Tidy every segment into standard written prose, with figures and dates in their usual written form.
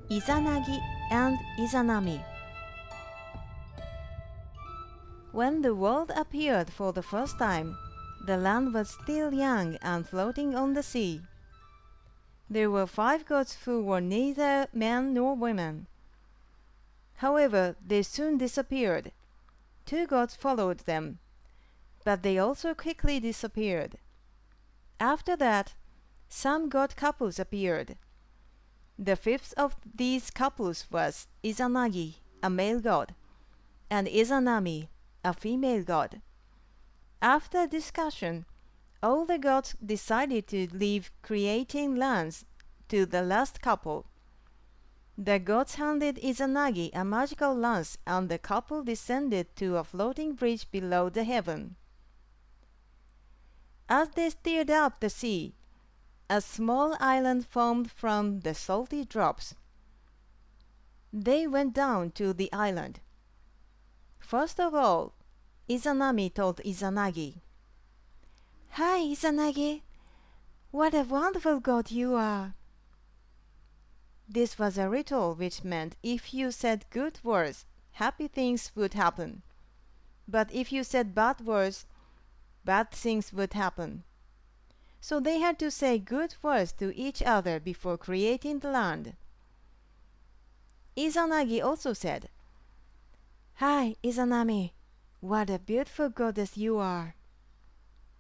Izanagi and Izanami. When the world appeared for the first time, the land was still young and floating on the sea. There were 5 gods who were neither men nor women. However, they soon disappeared. 2 gods followed them, but they also quickly disappeared. After that, some god couples appeared. The 5th of these couples was Izanagi, a male god, and Izanami, a female god. After discussion, all the gods decided to leave creating lands to the last couple. The gods handed Izanagi a magical lance, and the couple descended to a floating bridge below the heaven. As they steered up the sea, a small island formed from the salty drops. They went down to the island. First of all, Izanami told Izanagi, "Hi, Izanagi! What a wonderful god you are!" This was a ritual which meant if you said good words, happy things would happen. But if you said bad words, bad things would happen. So they had to say good words to each other before creating the land. Izanagi also said, "Hi, Izanami! What a beautiful goddess you are!"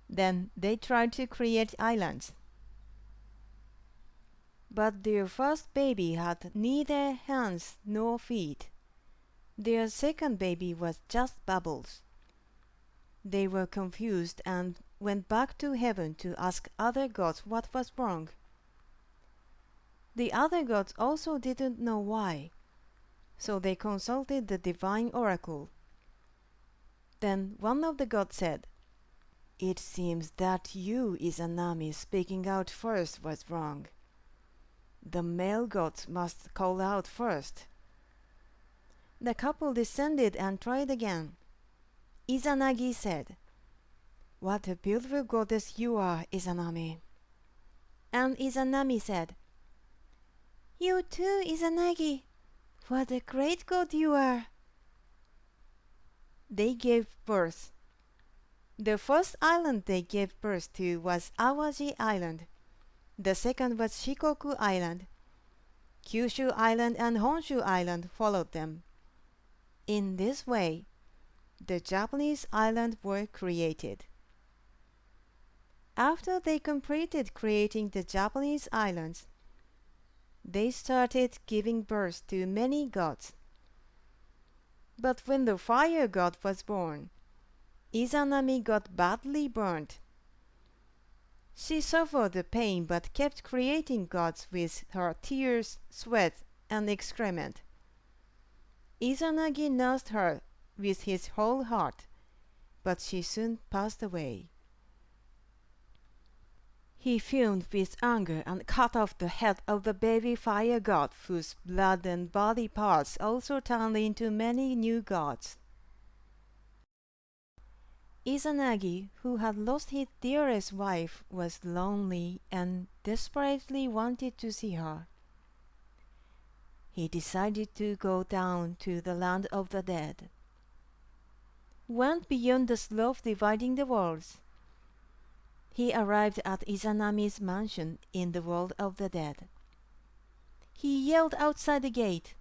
Then they tried to create islands. But their first baby had neither hands nor feet. Their second baby was just bubbles. They were confused and went back to heaven to ask other gods what was wrong. The other gods also didn't know why, so they consulted the divine oracle. Then one of the gods said, "It seems that you, Izanami, speaking out first was wrong. The male gods must call out first." The couple descended and tried again. Izanagi said, "What a beautiful goddess you are, Izanami." And Izanami said, "You too, Izanagi. What a great god you are." They gave birth. The first island they gave birth to was Awaji Island. The second was Shikoku Island. Kyushu Island and Honshu Island followed them. In this way, the Japanese islands were created. After they completed creating the Japanese islands, they started giving birth to many gods. But when the fire god was born, Izanami got badly burnt. She suffered the pain but kept creating gods with her tears, sweat, and excrement. Izanagi nursed her with his whole heart, but she soon passed away. He fumed with anger and cut off the head of the baby fire god, whose blood and body parts also turned into many new gods. Izanagi, who had lost his dearest wife, was lonely and desperately wanted to see her. He decided to go down to the land of the dead. Went beyond the slope dividing the worlds. He arrived at Izanami's mansion in the world of the dead. He yelled outside the gate,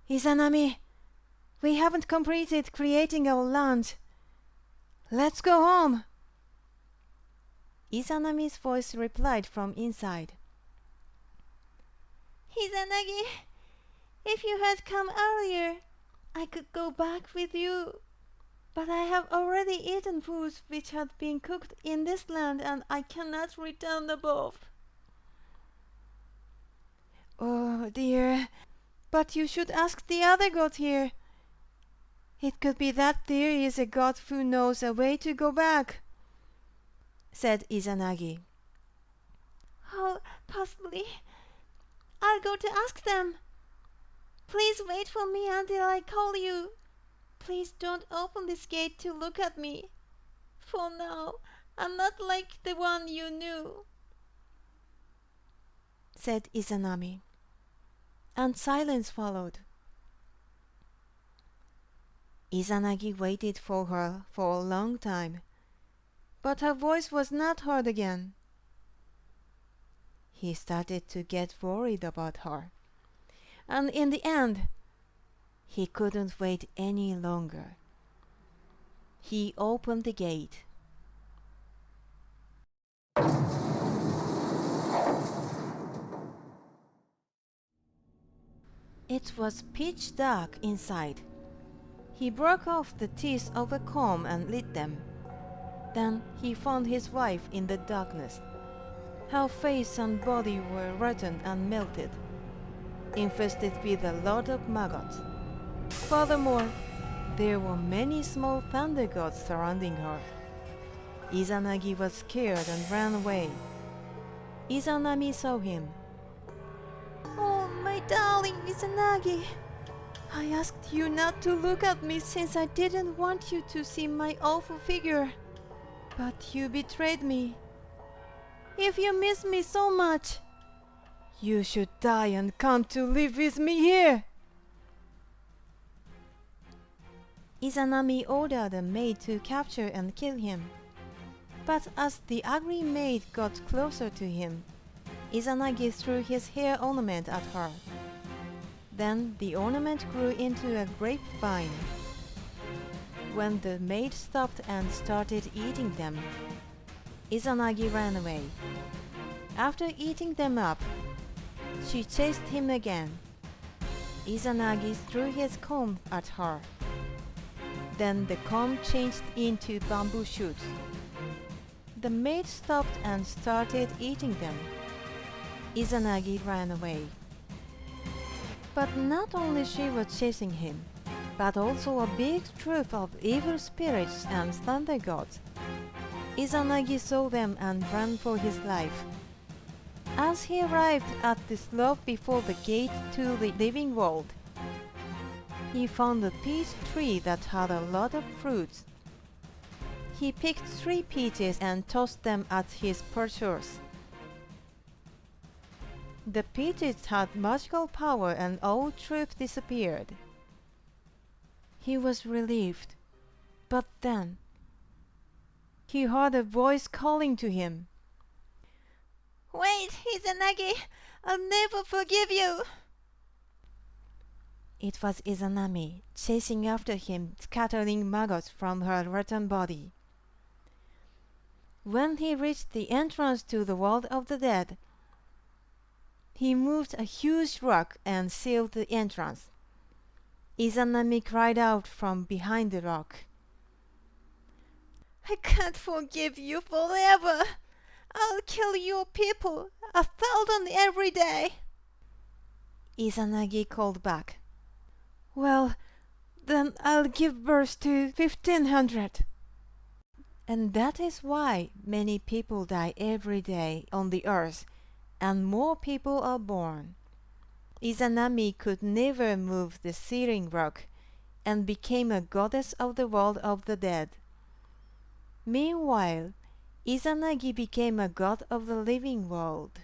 "Izanami, we haven't completed creating our land. Let's go home." Izanami's voice replied from inside, "Izanagi, if you had come earlier, I could go back with you. But I have already eaten foods which had been cooked in this land, and I cannot return above." "Oh dear, but you should ask the other god here. It could be that there is a god who knows a way to go back," said Izanagi. "Oh, possibly. I'll go to ask them. Please wait for me until I call you. Please don't open this gate to look at me. For now, I'm not like the one you knew," said Izanami. and silence followed. Izanagi waited for her for a long time, but her voice was not heard again. He started to get worried about her, and in the end, he couldn't wait any longer. He opened the gate. It was pitch dark inside. He broke off the teeth of a comb and lit them. Then he found his wife in the darkness. Her face and body were rotten and melted, infested with a lot of maggots. Furthermore, there were many small thunder gods surrounding her. Izanagi was scared and ran away. Izanami saw him. "Oh, my darling Izanagi! I asked you not to look at me since I didn't want you to see my awful figure. But you betrayed me. If you miss me so much, you should die and come to live with me here." Izanami ordered a maid to capture and kill him. But as the ugly maid got closer to him, Izanagi threw his hair ornament at her. Then the ornament grew into a grapevine. When the maid stopped and started eating them, Izanagi ran away. After eating them up, she chased him again. Izanagi threw his comb at her. Then the comb changed into bamboo shoots. The maid stopped and started eating them. Izanagi ran away. But not only she was chasing him, but also a big troop of evil spirits and thunder gods. Izanagi saw them and ran for his life. As he arrived at the slope before the gate to the living world, he found a peach tree that had a lot of fruits. He picked 3 peaches and tossed them at his pursuers. The peaches had magical power and all troop disappeared. He was relieved, but then he heard a voice calling to him. "Wait, Izanagi! I'll never forgive you!" It was Izanami, chasing after him, scattering maggots from her rotten body. When he reached the entrance to the world of the dead, he moved a huge rock and sealed the entrance. Izanami cried out from behind the rock. "I can't forgive you forever! I'll kill your people, 1,000 every day!" Izanagi called back. "Well, then I'll give birth to 1,500. And that is why many people die every day on the earth, and more people are born. Izanami could never move the sealing rock, and became a goddess of the world of the dead. Meanwhile, Izanagi became a god of the living world.